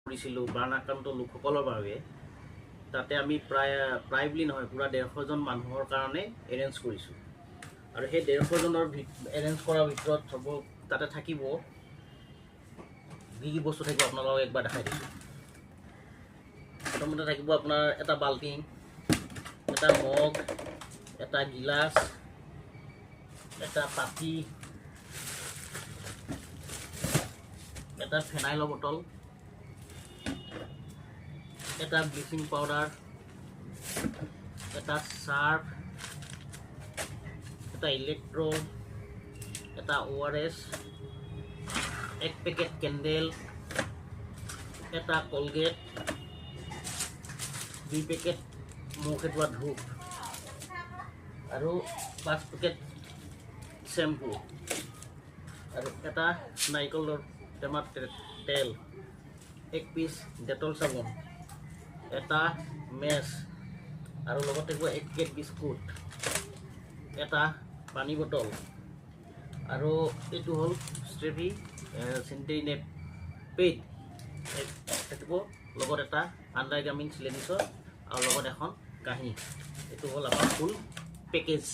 কৰিছিলোঁ বান আক্ৰান্ত লোকসকলৰ বাবে তাতে আমি প্ৰায় বুলি নহয় পুৰা 150 জন মানুহৰ কাৰণে এৰেঞ্জ কৰিছোঁ আৰু সেই 150 জনৰ এৰেঞ্জ কৰাৰ ভিতৰত সব তাতে থাকিব কি বস্তু থাকিব আপোনালোকক একবাৰ দেখাই দিছোঁ প্ৰথমতে থাকিব আপোনাৰ এটা বাল্টিং এটা মগ এটা গিলাস এটা পাতি এটা ফেনাইলৰ বটল এটা ব্লিচিং পাউডাৰ এটা সাৰ্ফ এটা ইলেক্ট্ৰো এটা ORS এক পেকেট কেন্ডেল এটা কলগেট 2 পেকেট মুখ ধোৱা ধূপ আৰু 5 পেকেট শ্যাম্পু আৰু এটা নাৰিকলৰ টেমাৰ তেল 1 পিস ডেটল চাবোন এটা মেছ আৰু লগতে থাকিব 1 পেকেট বিস্কুট এটা পানী বটল আৰু এইটো হ'ল স্ট্ৰেফি চেনিটাৰী নেপ পেড থাকিব লগত এটা আণ্ডাৰগাৰ্মেণ্ট চিলেনিছৰ আৰু লগত এখন কাঁহী এইটো হ'ল আমাৰ ফুল পেকেজ